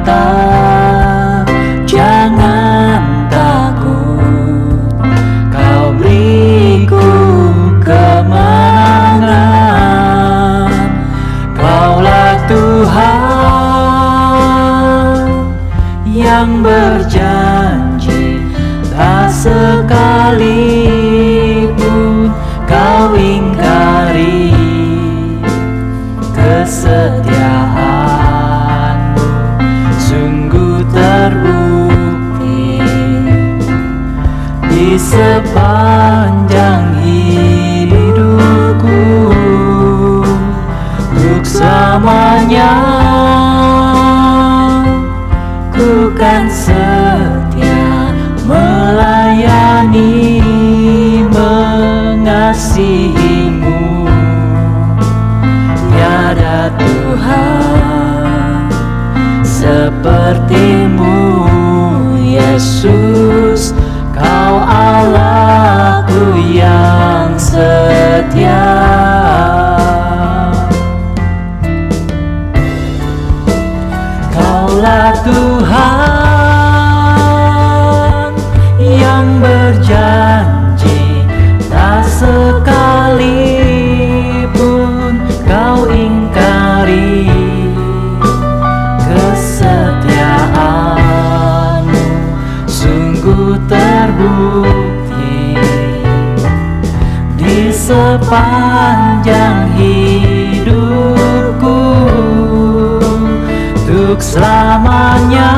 berkata, jangan takut, kau beriku kemenangan. Kaulah Tuhan yang berjanji, tak sekalipun kau ingkari kesetiaanmu. Sungguh terbukti di sepanjang hidupku, untuk selamanya ku kan setia melayani, mengasihimu. Tiada Tuhan sepertimu, Yesus. Kau Allahku yang setia. Kaulah Tuhan yang berjanji, tak sekalipun kau ingkari kesetiaanmu. Sungguh terbukti di sepanjang hidupku, untuk selamanya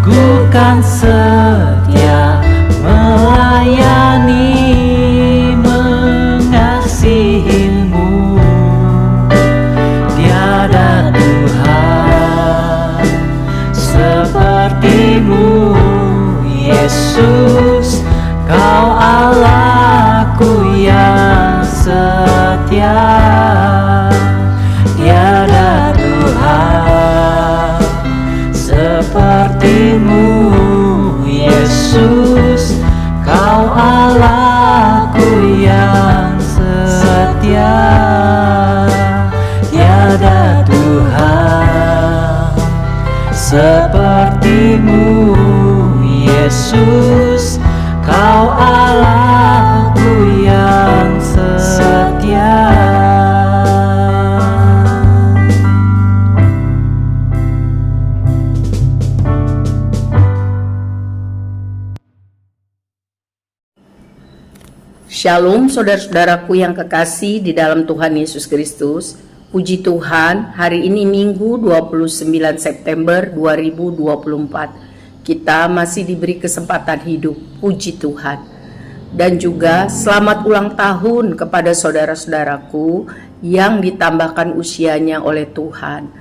ku kan setia melayani, mengasihimu. Tiada Tuhan sepertimu, Yesus. Kau Allahku yang setia. Tiada Tuhan sepertimu, Yesus. Kau Allahku yang setia. Tiada Tuhan sepertimu, Yesus. Kau Allahku yang setia. Shalom saudara-saudaraku yang kekasih di dalam Tuhan Yesus Kristus. Puji Tuhan, hari ini Minggu 29 September 2024. Kita masih diberi kesempatan hidup, puji Tuhan. Dan juga selamat ulang tahun kepada saudara-saudaraku yang ditambahkan usianya oleh Tuhan.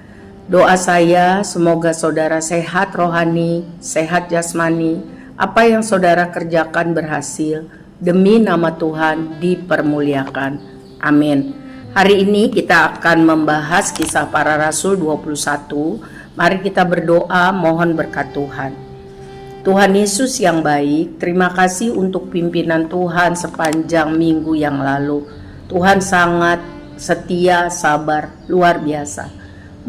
Doa saya semoga saudara sehat rohani, sehat jasmani, apa yang saudara kerjakan berhasil, demi nama Tuhan dipermuliakan. Amin. Hari ini kita akan membahas Kisah Para Rasul 21. Mari kita berdoa mohon berkat Tuhan. Tuhan Yesus yang baik, terima kasih untuk pimpinan Tuhan sepanjang minggu yang lalu. Tuhan sangat setia, sabar, luar biasa.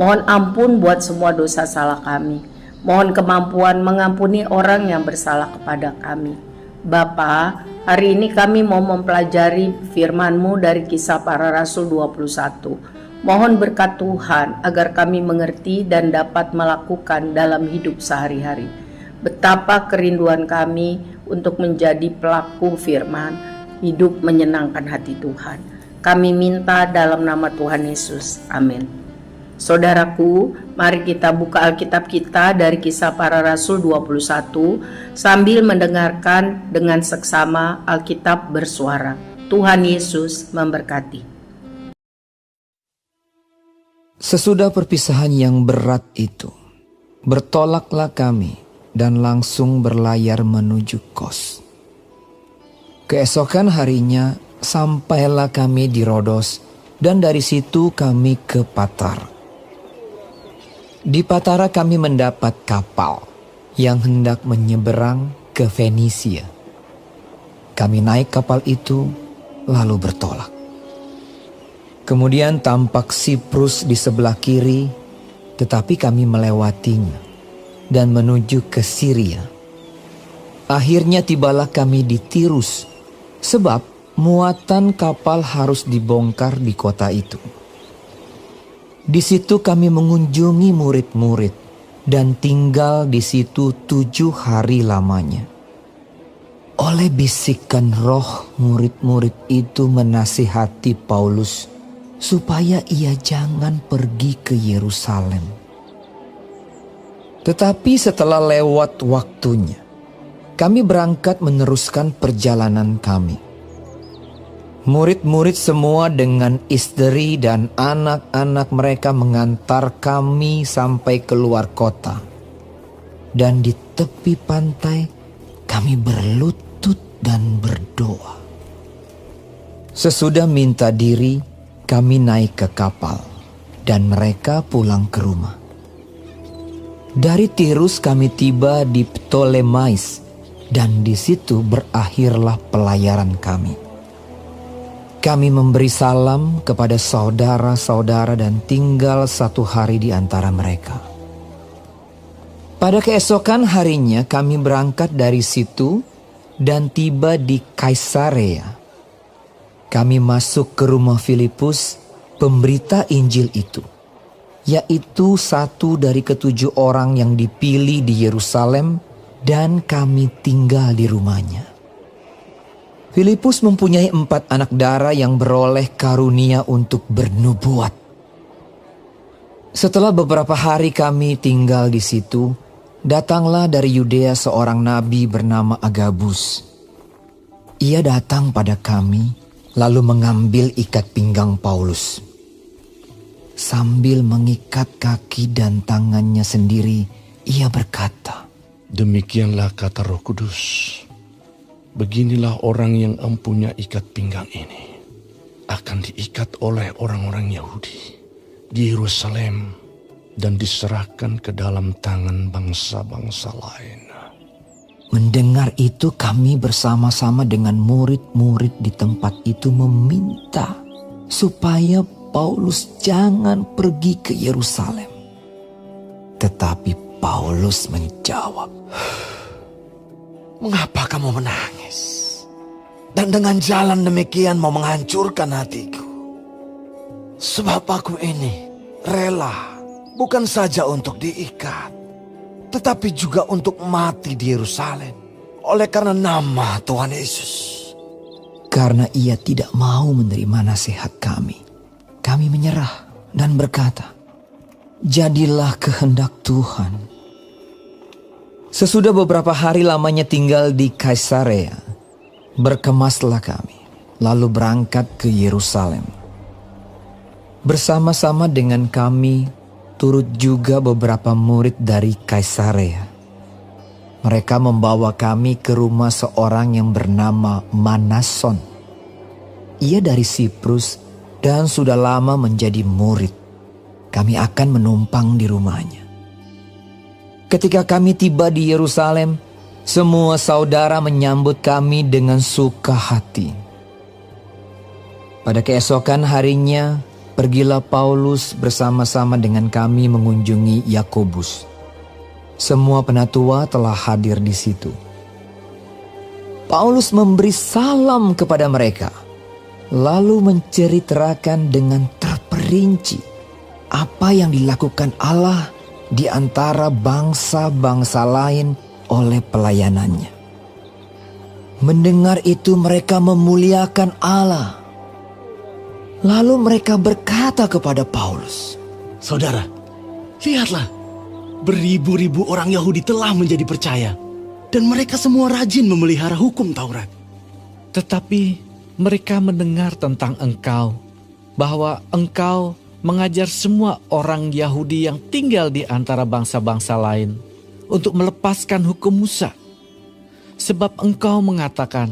Mohon ampun buat semua dosa salah kami. Mohon kemampuan mengampuni orang yang bersalah kepada kami. Bapa, hari ini kami mau mempelajari firman-Mu dari Kisah Para Rasul 21. Mohon berkat Tuhan agar kami mengerti dan dapat melakukan dalam hidup sehari-hari. Betapa kerinduan kami untuk menjadi pelaku firman, hidup menyenangkan hati Tuhan. Kami minta dalam nama Tuhan Yesus. Amin. Saudaraku, mari kita buka Alkitab kita dari Kisah Para Rasul 21 sambil mendengarkan dengan seksama Alkitab bersuara. Tuhan Yesus memberkati. Sesudah perpisahan yang berat itu, bertolaklah kami dan langsung berlayar menuju Kos. Keesokan harinya sampailah kami di Rodos, dan dari situ kami ke Patar. Di Patara kami mendapat kapal yang hendak menyeberang ke Fenisia. Kami naik kapal itu lalu bertolak. Kemudian tampak Siprus di sebelah kiri tetapi kami melewatinya dan menuju ke Syria. Akhirnya tibalah kami di Tirus, sebab muatan kapal harus dibongkar di kota itu. Di situ kami mengunjungi murid-murid dan tinggal di situ 7 hari lamanya. Oleh bisikan roh, murid-murid itu menasihati Paulus supaya ia jangan pergi ke Yerusalem. Tetapi setelah lewat waktunya, kami berangkat meneruskan perjalanan kami. Murid-murid semua dengan istri dan anak-anak mereka mengantar kami sampai keluar kota. Dan di tepi pantai kami berlutut dan berdoa. Sesudah minta diri, kami naik ke kapal dan mereka pulang ke rumah. Dari Tirus kami tiba di Ptolemais dan di situ berakhirlah pelayaran kami. Kami memberi salam kepada saudara-saudara dan tinggal 1 hari di antara mereka. Pada keesokan harinya kami berangkat dari situ dan tiba di Kaisarea. Kami masuk ke rumah Filipus, pemberita Injil itu, yaitu satu dari ke-7 orang yang dipilih di Yerusalem, dan kami tinggal di rumahnya. Filipus mempunyai 4 anak darah yang beroleh karunia untuk bernubuat. Setelah beberapa hari kami tinggal di situ, datanglah dari Yudea seorang nabi bernama Agabus. Ia datang pada kami, lalu mengambil ikat pinggang Paulus. Sambil mengikat kaki dan tangannya sendiri, ia berkata, "Demikianlah kata Roh Kudus. Beginilah orang yang empunya ikat pinggang ini akan diikat oleh orang-orang Yahudi di Yerusalem dan diserahkan ke dalam tangan bangsa-bangsa lain." Mendengar itu kami bersama-sama dengan murid-murid di tempat itu meminta supaya Paulus jangan pergi ke Yerusalem. Tetapi Paulus menjawab, "Mengapa kamu menangis? Dan dengan jalan demikian mau menghancurkan hatiku? Sebab aku ini rela bukan saja untuk diikat, tetapi juga untuk mati di Yerusalem oleh karena nama Tuhan Yesus." Karena ia tidak mau menerima nasihat kami menyerah dan berkata, "Jadilah kehendak Tuhan." Sesudah beberapa hari lamanya tinggal di Kaisarea, berkemaslah kami, lalu berangkat ke Yerusalem. Bersama-sama dengan kami turut juga beberapa murid dari Kaisarea. Mereka membawa kami ke rumah seorang yang bernama Manason. Ia dari Siprus dan sudah lama menjadi murid. Kami akan menumpang di rumahnya. Ketika kami tiba di Yerusalem, semua saudara menyambut kami dengan suka hati. Pada keesokan harinya, pergilah Paulus bersama-sama dengan kami mengunjungi Yakobus. Semua penatua telah hadir di situ. Paulus memberi salam kepada mereka, lalu menceritakan dengan terperinci apa yang dilakukan Allah di antara bangsa-bangsa lain oleh pelayanannya. Mendengar itu mereka memuliakan Allah. Lalu mereka berkata kepada Paulus, "Saudara, lihatlah, beribu-ribu orang Yahudi telah menjadi percaya, dan mereka semua rajin memelihara hukum Taurat. Tetapi mereka mendengar tentang engkau, bahwa engkau mengajar semua orang Yahudi yang tinggal di antara bangsa-bangsa lain untuk melepaskan hukum Musa. Sebab engkau mengatakan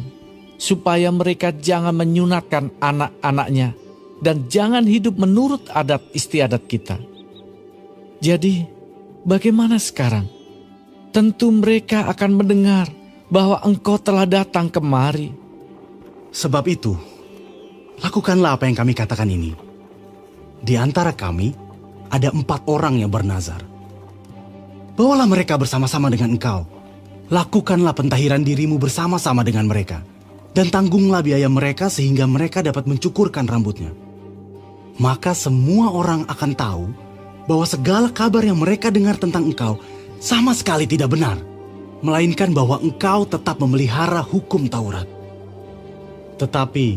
supaya mereka jangan menyunatkan anak-anaknya dan jangan hidup menurut adat istiadat kita. Jadi bagaimana sekarang? Tentu mereka akan mendengar bahwa engkau telah datang kemari. Sebab itu, lakukanlah apa yang kami katakan ini. Di antara kami, ada 4 orang yang bernazar. Bawalah mereka bersama-sama dengan engkau. Lakukanlah pentahiran dirimu bersama-sama dengan mereka. Dan tanggunglah biaya mereka sehingga mereka dapat mencukurkan rambutnya. Maka semua orang akan tahu bahwa segala kabar yang mereka dengar tentang engkau sama sekali tidak benar, melainkan bahwa engkau tetap memelihara hukum Taurat. Tetapi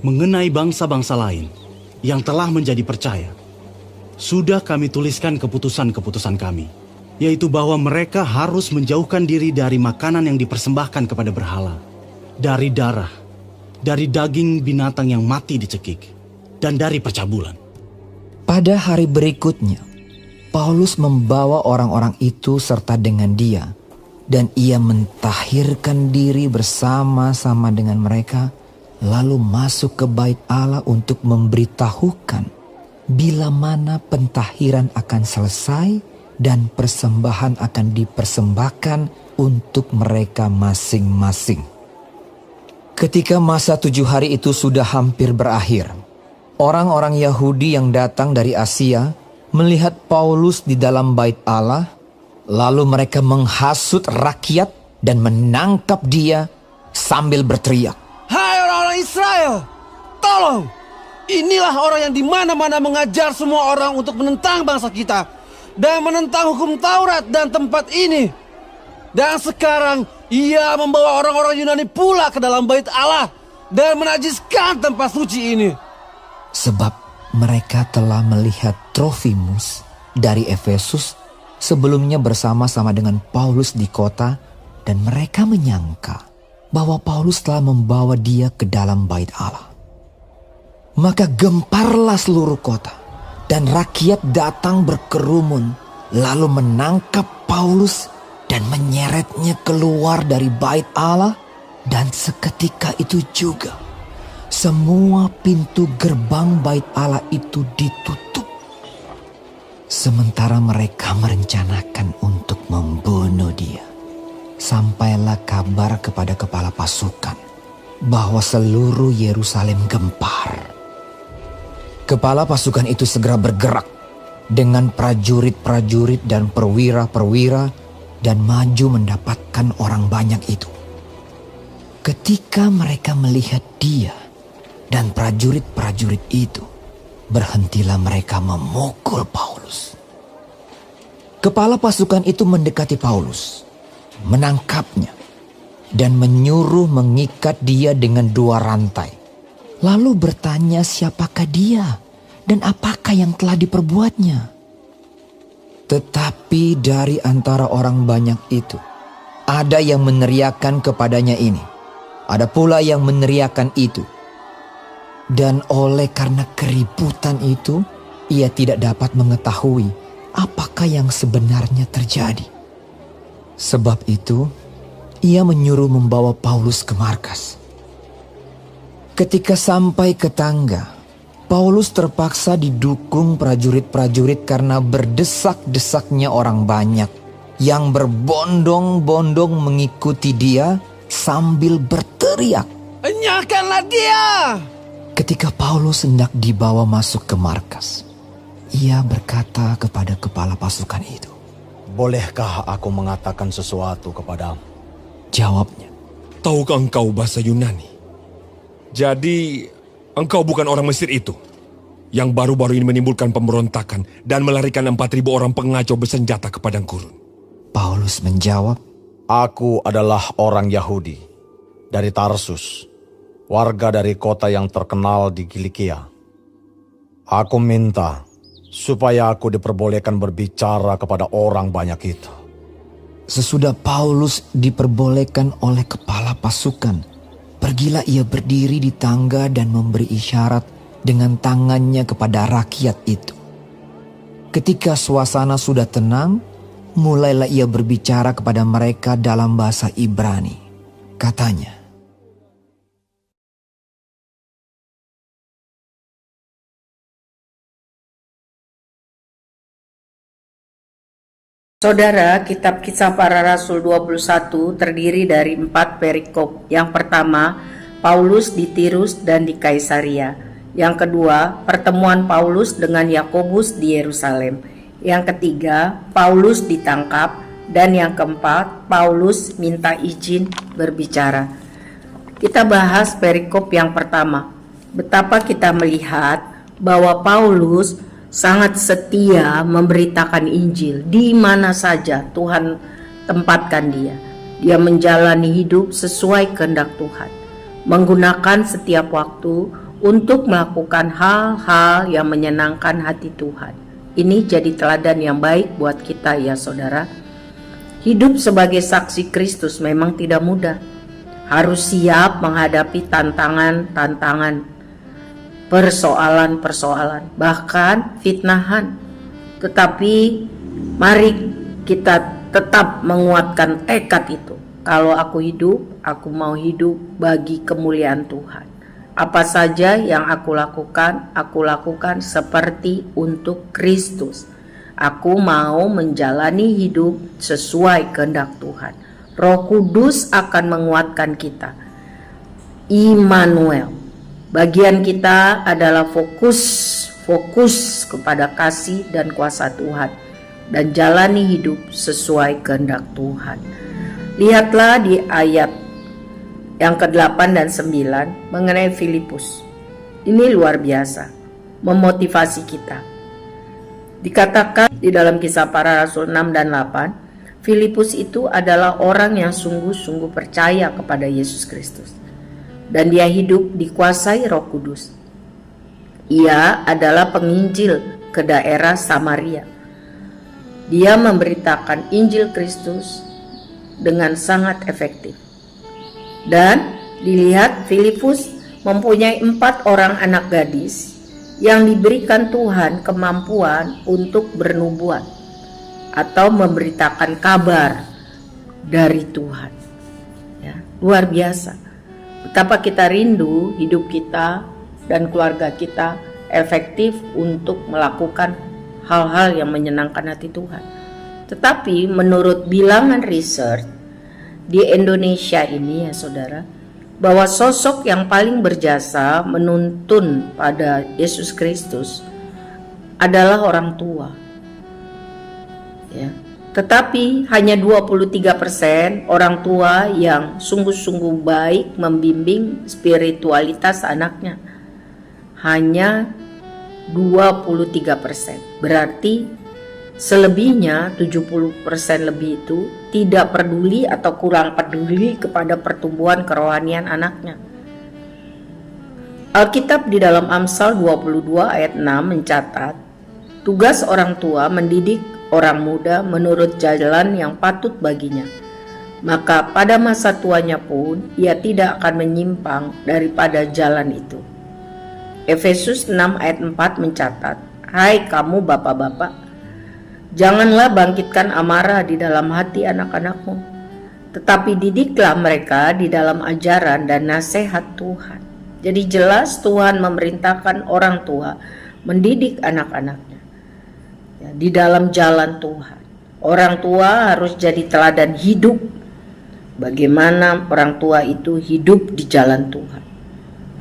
mengenai bangsa-bangsa lain yang telah menjadi percaya, sudah kami tuliskan keputusan-keputusan kami, yaitu bahwa mereka harus menjauhkan diri dari makanan yang dipersembahkan kepada berhala, dari darah, dari daging binatang yang mati dicekik, dan dari percabulan. Pada hari berikutnya, Paulus membawa orang-orang itu serta dengan dia, dan ia mentahirkan diri bersama-sama dengan mereka, lalu masuk ke bait Allah untuk memberitahukan bila mana pentahiran akan selesai dan persembahan akan dipersembahkan untuk mereka masing-masing. Ketika masa 7 hari itu sudah hampir berakhir, orang-orang Yahudi yang datang dari Asia melihat Paulus di dalam bait Allah, lalu mereka menghasut rakyat dan menangkap dia sambil berteriak, "Hai orang-orang Israel, tolong! Inilah orang yang di mana-mana mengajar semua orang untuk menentang bangsa kita dan menentang hukum Taurat dan tempat ini. Dan sekarang ia membawa orang-orang Yunani pula ke dalam bait Allah dan menajiskan tempat suci ini." sebab mereka telah melihat Trofimus dari Efesus sebelumnya bersama-sama dengan Paulus di kota, dan mereka menyangka bahwa Paulus telah membawa dia ke dalam bait Allah. Maka gemparlah seluruh kota, dan rakyat datang berkerumun, lalu menangkap Paulus dan menyeretnya keluar dari bait Allah, dan seketika itu juga semua pintu gerbang bait Allah itu ditutup. Sementara mereka merencanakan untuk membunuh dia, sampailah kabar kepada kepala pasukan bahwa seluruh Yerusalem gempar. Kepala pasukan itu segera bergerak dengan prajurit-prajurit dan perwira-perwira dan maju mendapatkan orang banyak itu. Ketika mereka melihat dia dan prajurit-prajurit itu, berhentilah mereka memukul Paulus. Kepala pasukan itu mendekati Paulus, menangkapnya, dan menyuruh mengikat dia dengan 2 rantai. Lalu bertanya siapakah dia dan apakah yang telah diperbuatnya. Tetapi dari antara orang banyak itu, ada yang meneriakkan kepadanya ini, ada pula yang meneriakkan itu. Dan oleh karena keributan itu, ia tidak dapat mengetahui apakah yang sebenarnya terjadi. Sebab itu, ia menyuruh membawa Paulus ke markas. Ketika sampai ke tangga, Paulus terpaksa didukung prajurit-prajurit karena berdesak-desaknya orang banyak yang berbondong-bondong mengikuti dia sambil berteriak, "Enyahkanlah dia!" Ketika Paulus hendak dibawa masuk ke markas, ia berkata kepada kepala pasukan itu, Bolehkah aku mengatakan sesuatu kepadamu? Jawabnya, Tahukah engkau bahasa Yunani? Jadi, engkau bukan orang Mesir itu yang baru-baru ini menimbulkan pemberontakan dan melarikan 4.000 orang pengacau bersenjata ke padang gurun. Paulus menjawab, Aku adalah orang Yahudi dari Tarsus, warga dari kota yang terkenal di Kilikia. Aku minta supaya aku diperbolehkan berbicara kepada orang banyak itu. Sesudah Paulus diperbolehkan oleh kepala pasukan, pergilah ia berdiri di tangga dan memberi isyarat dengan tangannya kepada rakyat itu. Ketika suasana sudah tenang, mulailah ia berbicara kepada mereka dalam bahasa Ibrani. Katanya, Saudara, kitab Kisah Para Rasul 21 terdiri dari 4 perikop. Yang pertama, Paulus di Tirus dan di Kaisaria. Yang kedua, pertemuan Paulus dengan Yakobus di Yerusalem. Yang ketiga, Paulus ditangkap. Dan yang keempat, Paulus minta izin berbicara. Kita bahas perikop yang pertama. Betapa kita melihat bahwa Paulus sangat setia memberitakan Injil di mana saja Tuhan tempatkan dia. Dia menjalani hidup sesuai kehendak Tuhan, menggunakan setiap waktu untuk melakukan hal-hal yang menyenangkan hati Tuhan. Ini jadi teladan yang baik buat kita ya saudara. Hidup sebagai saksi Kristus memang tidak mudah. Harus siap menghadapi tantangan-tantangan, persoalan-persoalan, bahkan fitnahan. Tetapi mari kita tetap menguatkan tekad itu. Kalau aku hidup, aku mau hidup bagi kemuliaan Tuhan. Apa saja yang aku lakukan seperti untuk Kristus. Aku mau menjalani hidup sesuai kehendak Tuhan. Roh Kudus akan menguatkan kita. Immanuel. Bagian kita adalah fokus kepada kasih dan kuasa Tuhan dan jalani hidup sesuai kehendak Tuhan. Lihatlah di ayat yang ke-8 dan 9 mengenai Filipus. Ini luar biasa, memotivasi kita. Dikatakan di dalam Kisah Para Rasul 6 dan 8, Filipus itu adalah orang yang sungguh-sungguh percaya kepada Yesus Kristus. Dan dia hidup dikuasai Roh Kudus. Ia adalah penginjil ke daerah Samaria. Dia memberitakan Injil Kristus dengan sangat efektif. Dan dilihat Filipus mempunyai 4 orang anak gadis yang diberikan Tuhan kemampuan untuk bernubuat atau memberitakan kabar dari Tuhan. Ya, luar biasa. Betapa kita rindu hidup kita dan keluarga kita efektif untuk melakukan hal-hal yang menyenangkan hati Tuhan. Tetapi menurut bilangan research di Indonesia ini ya saudara, bahwa sosok yang paling berjasa menuntun pada Yesus Kristus adalah orang tua. Ya. Tetapi hanya 23% orang tua yang sungguh-sungguh baik membimbing spiritualitas anaknya. Hanya 23%. Berarti selebihnya 70% lebih itu tidak peduli atau kurang peduli kepada pertumbuhan kerohanian anaknya. Alkitab di dalam Amsal 22 ayat 6 mencatat, tugas orang tua mendidik orang muda menurut jalan yang patut baginya. Maka pada masa tuanya pun ia tidak akan menyimpang daripada jalan itu. Efesus 6 ayat 4 mencatat, hai kamu bapak-bapak, janganlah bangkitkan amarah di dalam hati anak-anakmu, tetapi didiklah mereka di dalam ajaran dan nasihat Tuhan. Jadi jelas Tuhan memerintahkan orang tua mendidik anak-anaknya ya, di dalam jalan Tuhan. Orang tua harus jadi teladan hidup. Bagaimana orang tua itu hidup di jalan Tuhan.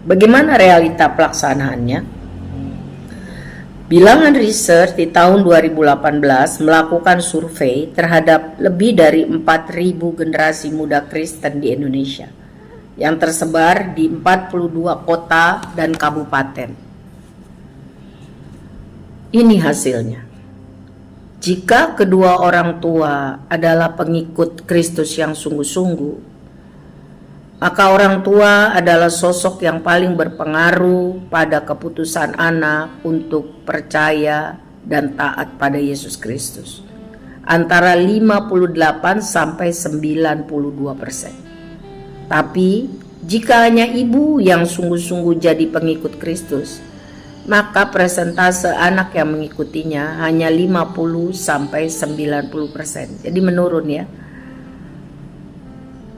Bagaimana realita pelaksanaannya? Bilangan research di tahun 2018 melakukan survei terhadap lebih dari 4.000 generasi muda Kristen di Indonesia yang tersebar di 42 kota dan kabupaten. Ini hasilnya. Jika kedua orang tua adalah pengikut Kristus yang sungguh-sungguh, maka orang tua adalah sosok yang paling berpengaruh pada keputusan anak untuk percaya dan taat pada Yesus Kristus. Antara 58 sampai 92%. Tapi jika hanya ibu yang sungguh-sungguh jadi pengikut Kristus, maka persentase anak yang mengikutinya hanya 50 sampai 90%. Jadi menurun ya.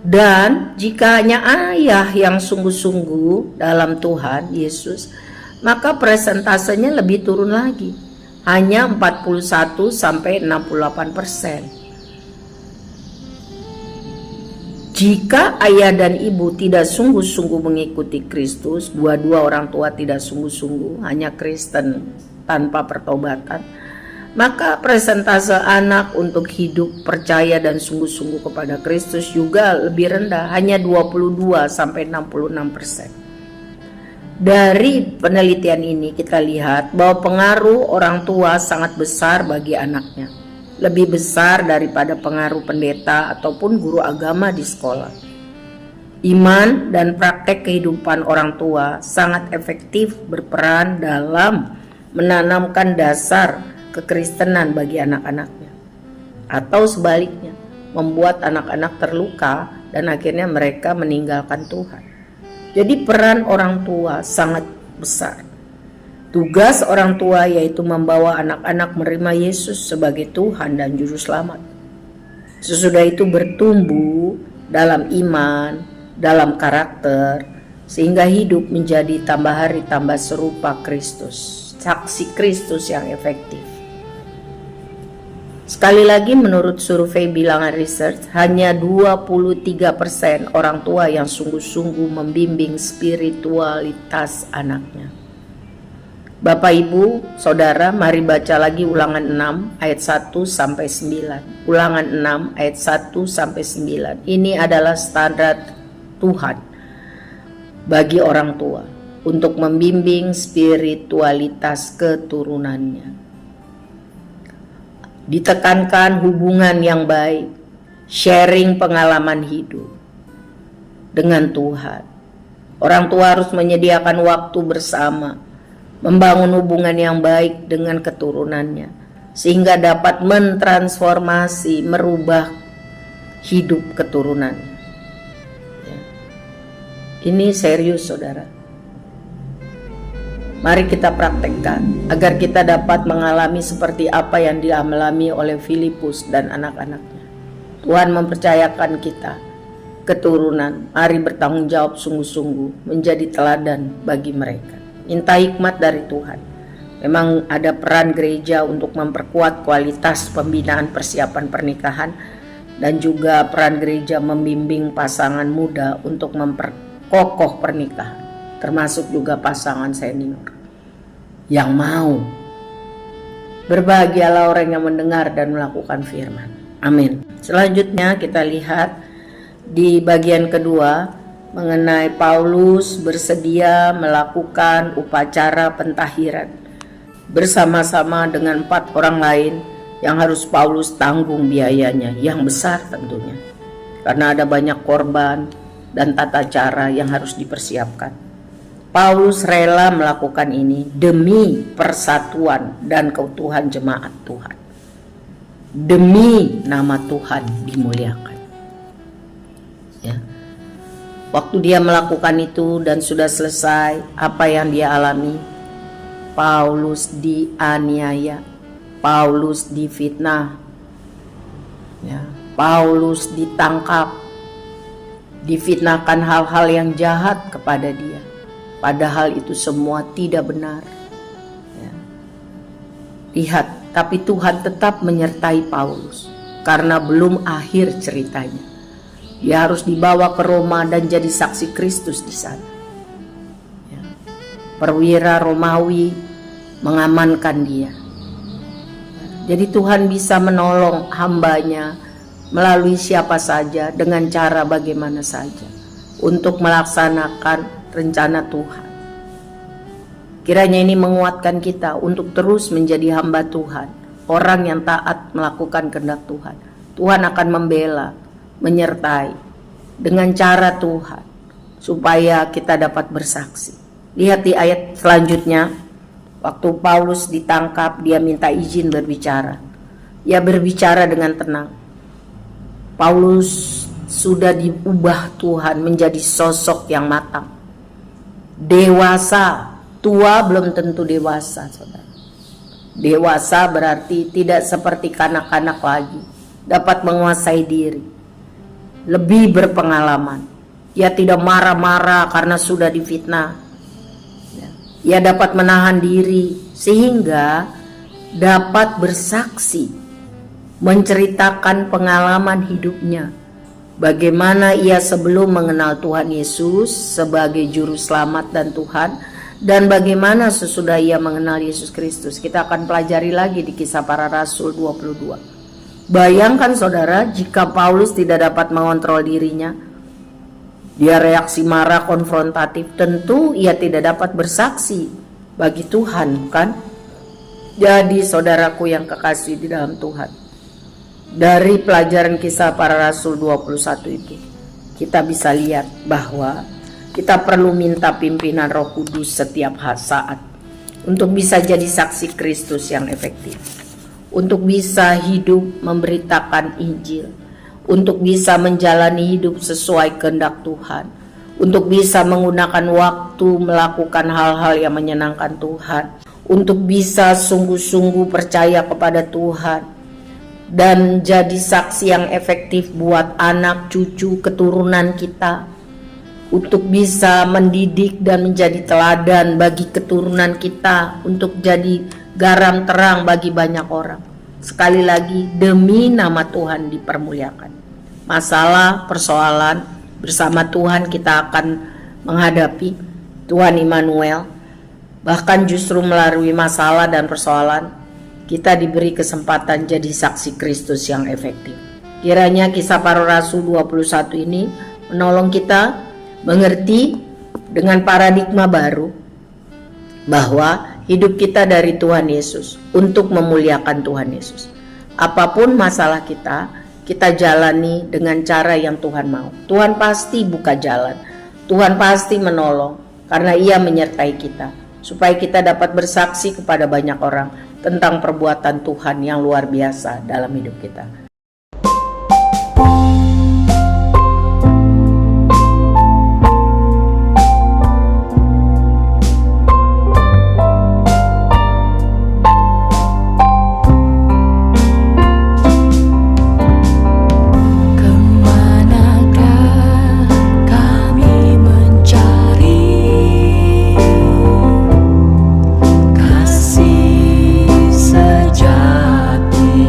Dan jika hanya ayah yang sungguh-sungguh dalam Tuhan Yesus, maka persentasenya lebih turun lagi, hanya 41 sampai 68%. Jika ayah dan ibu tidak sungguh-sungguh mengikuti Kristus, dua-dua orang tua tidak sungguh-sungguh, hanya Kristen tanpa pertobatan, maka persentase anak untuk hidup percaya dan sungguh-sungguh kepada Kristus juga lebih rendah, hanya 22-66%. Dari penelitian ini kita lihat bahwa pengaruh orang tua sangat besar bagi anaknya, lebih besar daripada pengaruh pendeta ataupun guru agama di sekolah. Iman dan praktek kehidupan orang tua sangat efektif berperan dalam menanamkan dasar kekristenan bagi anak-anaknya, atau sebaliknya, membuat anak-anak terluka dan akhirnya mereka meninggalkan Tuhan. Jadi peran orang tua sangat besar. Tugas orang tua yaitu membawa anak-anak menerima Yesus sebagai Tuhan dan Juru Selamat. Sesudah itu bertumbuh dalam iman, dalam karakter, sehingga hidup menjadi tambah hari tambah serupa Kristus, saksi Kristus yang efektif. Sekali lagi menurut survei bilangan research, hanya 23% orang tua yang sungguh-sungguh membimbing spiritualitas anaknya. Bapak, Ibu, Saudara, mari baca lagi Ulangan 6 ayat 1-9. Ulangan 6 ayat 1-9. Ini adalah standar Tuhan bagi orang tua untuk membimbing spiritualitas keturunannya. Ditekankan hubungan yang baik, sharing pengalaman hidup dengan Tuhan. Orang tua harus menyediakan waktu bersama, membangun hubungan yang baik dengan keturunannya, sehingga dapat mentransformasi, merubah hidup keturunannya. Ya. Ini serius, saudara. Mari kita praktekkan agar kita dapat mengalami seperti apa yang dialami oleh Filipus dan anak-anaknya. Tuhan mempercayakan kita keturunan, mari bertanggung jawab sungguh-sungguh menjadi teladan bagi mereka. Minta hikmat dari Tuhan. Memang ada peran gereja untuk memperkuat kualitas pembinaan persiapan pernikahan, dan juga peran gereja membimbing pasangan muda untuk memperkokoh pernikahan, termasuk juga pasangan senior yang mau. Berbahagialah orang yang mendengar dan melakukan firman. Amin. Selanjutnya kita lihat di bagian kedua mengenai Paulus bersedia melakukan upacara pentahiran bersama-sama dengan 4 orang lain yang harus Paulus tanggung biayanya yang besar tentunya, karena ada banyak korban dan tata cara yang harus dipersiapkan. Paulus rela melakukan ini demi persatuan dan keutuhan jemaat Tuhan, demi nama Tuhan dimuliakan. Ya. Waktu dia melakukan itu dan sudah selesai, apa yang dia alami? Paulus dianiaya, Paulus difitnah, ya, Paulus ditangkap, difitnahkan hal-hal yang jahat kepada dia. Padahal itu semua tidak benar. Ya. Lihat, tapi Tuhan tetap menyertai Paulus karena belum akhir ceritanya. Dia harus dibawa ke Roma dan jadi saksi Kristus di sana. Ya. Perwira Romawi mengamankan dia. Jadi Tuhan bisa menolong hambanya melalui siapa saja, dengan cara bagaimana saja, untuk melaksanakan rencana Tuhan. Kiranya ini menguatkan kita untuk terus menjadi hamba Tuhan, orang yang taat melakukan kehendak Tuhan. Tuhan akan membela, menyertai dengan cara Tuhan, supaya kita dapat bersaksi. Lihat di ayat selanjutnya, waktu Paulus ditangkap, dia minta izin berbicara. Ia berbicara dengan tenang. Paulus sudah diubah Tuhan menjadi sosok yang matang, dewasa. Tua belum tentu dewasa, saudara. Dewasa berarti tidak seperti kanak-kanak lagi, dapat menguasai diri, lebih berpengalaman. Ia tidak marah-marah karena sudah difitnah. Ia dapat menahan diri sehingga dapat bersaksi, menceritakan pengalaman hidupnya bagaimana ia sebelum mengenal Tuhan Yesus sebagai juru selamat dan Tuhan, dan bagaimana sesudah ia mengenal Yesus Kristus. Kita akan pelajari lagi di Kisah Para Rasul 22. Bayangkan saudara, jika Paulus tidak dapat mengontrol dirinya, dia reaksi marah konfrontatif, tentu ia tidak dapat bersaksi bagi Tuhan, bukan? Jadi saudaraku yang kekasih di dalam Tuhan, dari pelajaran Kisah Para Rasul 21 itu, kita bisa lihat bahwa kita perlu minta pimpinan Roh Kudus setiap saat untuk bisa jadi saksi Kristus yang efektif, untuk bisa hidup memberitakan Injil, untuk bisa menjalani hidup sesuai kehendak Tuhan, untuk bisa menggunakan waktu melakukan hal-hal yang menyenangkan Tuhan, untuk bisa sungguh-sungguh percaya kepada Tuhan dan jadi saksi yang efektif buat anak, cucu, keturunan kita, untuk bisa mendidik dan menjadi teladan bagi keturunan kita, untuk jadi garam terang bagi banyak orang. Sekali lagi, demi nama Tuhan dipermuliakan. Masalah, persoalan bersama Tuhan kita akan menghadapi. Tuhan Immanuel. Bahkan justru melalui masalah dan persoalan, kita diberi kesempatan jadi saksi Kristus yang efektif. Kiranya Kisah Para Rasul 21 ini menolong kita mengerti dengan paradigma baru bahwa hidup kita dari Tuhan Yesus untuk memuliakan Tuhan Yesus. Apapun masalah kita, kita jalani dengan cara yang Tuhan mau. Tuhan pasti buka jalan, Tuhan pasti menolong karena Ia menyertai kita, supaya kita dapat bersaksi kepada banyak orang tentang perbuatan Tuhan yang luar biasa dalam hidup kita. Kasih sejati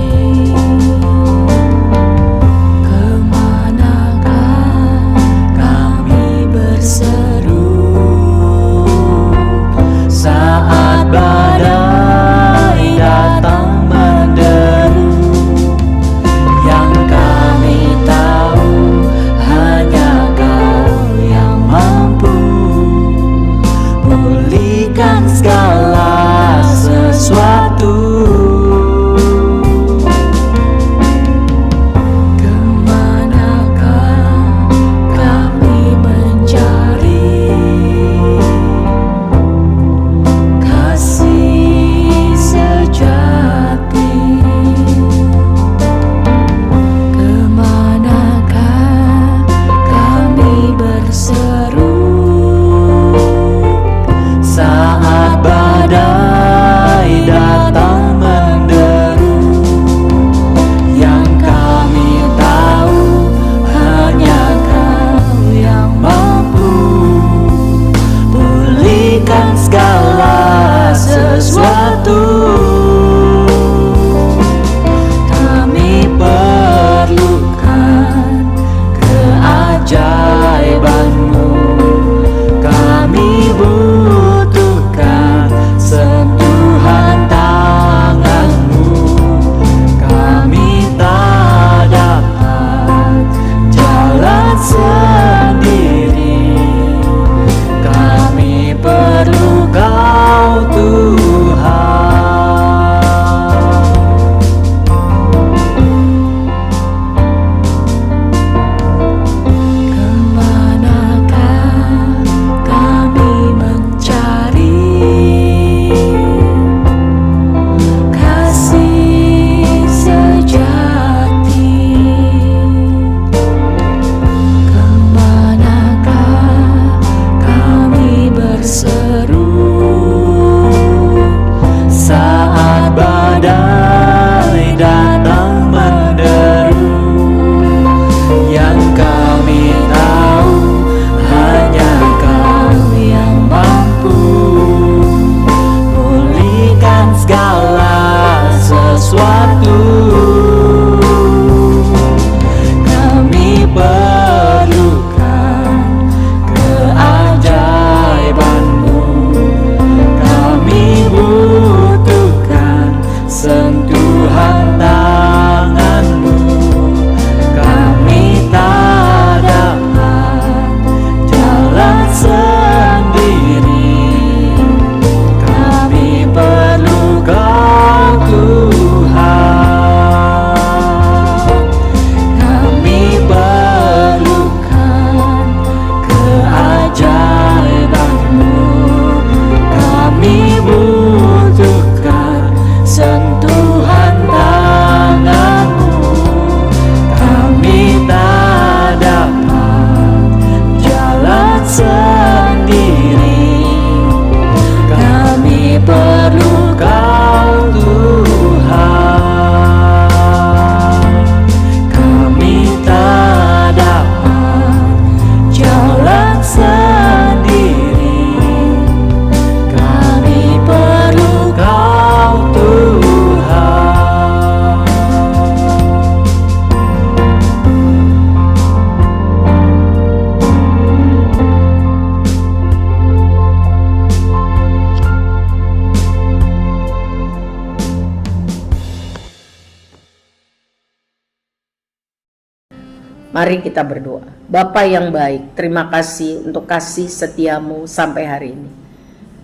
Mari kita berdoa. Bapa yang baik, terima kasih untuk kasih setiamu sampai hari ini.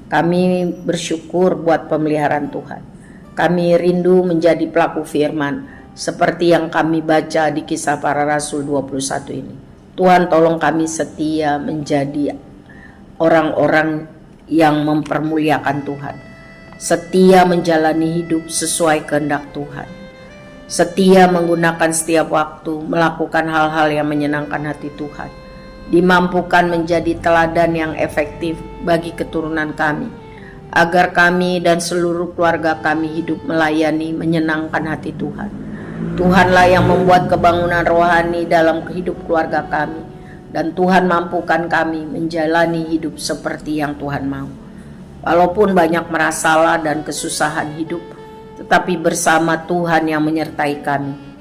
Kami bersyukur buat pemeliharaan Tuhan. Kami rindu menjadi pelaku firman seperti yang kami baca di Kisah Para Rasul 21 ini. Tuhan, tolong kami setia menjadi orang-orang yang mempermuliakan Tuhan. Setia menjalani hidup sesuai kehendak Tuhan. Setia menggunakan setiap waktu melakukan hal-hal yang menyenangkan hati Tuhan. Dimampukan menjadi teladan yang efektif bagi keturunan kami, agar kami dan seluruh keluarga kami hidup melayani menyenangkan hati Tuhan. Tuhanlah yang membuat kebangunan rohani dalam kehidup keluarga kami, dan Tuhan mampukan kami menjalani hidup seperti yang Tuhan mau. Walaupun banyak masalah dan kesusahan hidup, tetapi bersama Tuhan yang menyertai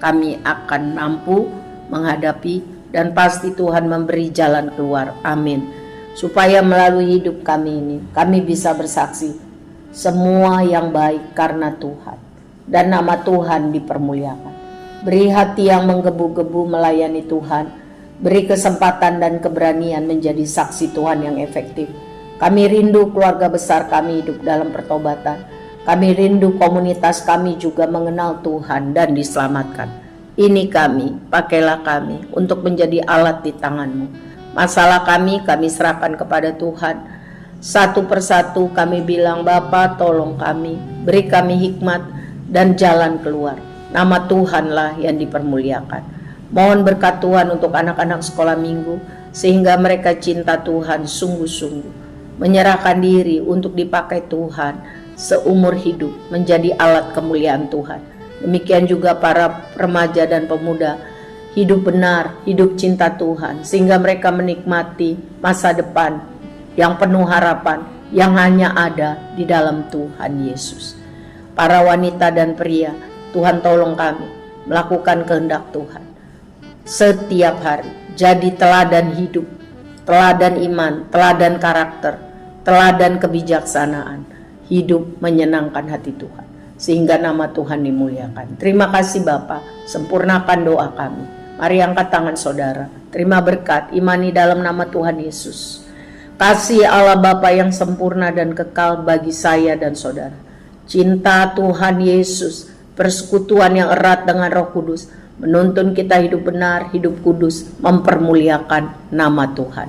kami akan mampu menghadapi, dan pasti Tuhan memberi jalan keluar. Amin. Supaya melalui hidup kami ini, kami bisa bersaksi semua yang baik karena Tuhan, dan nama Tuhan dipermuliakan. Beri hati yang menggebu-gebu melayani Tuhan. Beri kesempatan dan keberanian menjadi saksi Tuhan yang efektif. Kami rindu keluarga besar kami hidup dalam pertobatan. Kami rindu komunitas kami juga mengenal Tuhan dan diselamatkan. Ini kami, pakailah kami untuk menjadi alat di tangan-Mu. Masalah kami serahkan kepada Tuhan. Satu persatu kami bilang, Bapa tolong kami, beri kami hikmat dan jalan keluar. Nama Tuhanlah yang dipermuliakan. Mohon berkat Tuhan untuk anak-anak sekolah minggu, sehingga mereka cinta Tuhan sungguh-sungguh. Menyerahkan diri untuk dipakai Tuhan seumur hidup menjadi alat kemuliaan Tuhan. Demikian juga para remaja dan pemuda, hidup benar, hidup cinta Tuhan, sehingga mereka menikmati masa depan yang penuh harapan yang hanya ada di dalam Tuhan Yesus. Para wanita dan pria, Tuhan tolong kami melakukan kehendak Tuhan setiap hari, jadi teladan hidup, teladan iman, teladan karakter, teladan kebijaksanaan, hidup menyenangkan hati Tuhan, sehingga nama Tuhan dimuliakan. Terima kasih Bapa, sempurnakan doa kami. Mari angkat tangan saudara, terima berkat, imani dalam nama Tuhan Yesus. Kasih Allah Bapa yang sempurna dan kekal bagi saya dan saudara. Cinta Tuhan Yesus, persekutuan yang erat dengan Roh Kudus, menuntun kita hidup benar, hidup kudus, mempermuliakan nama Tuhan.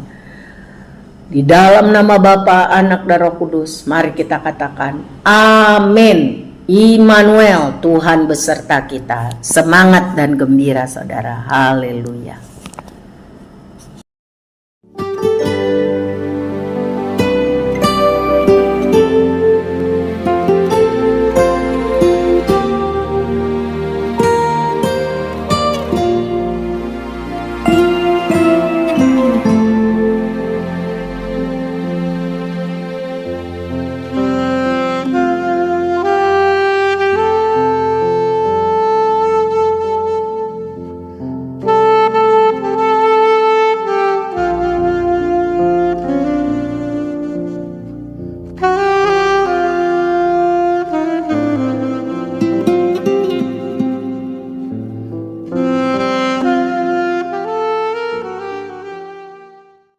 Di dalam nama Bapa, Anak dan Roh Kudus, mari kita katakan amin. Immanuel, Tuhan beserta kita. Semangat dan gembira saudara. Haleluya.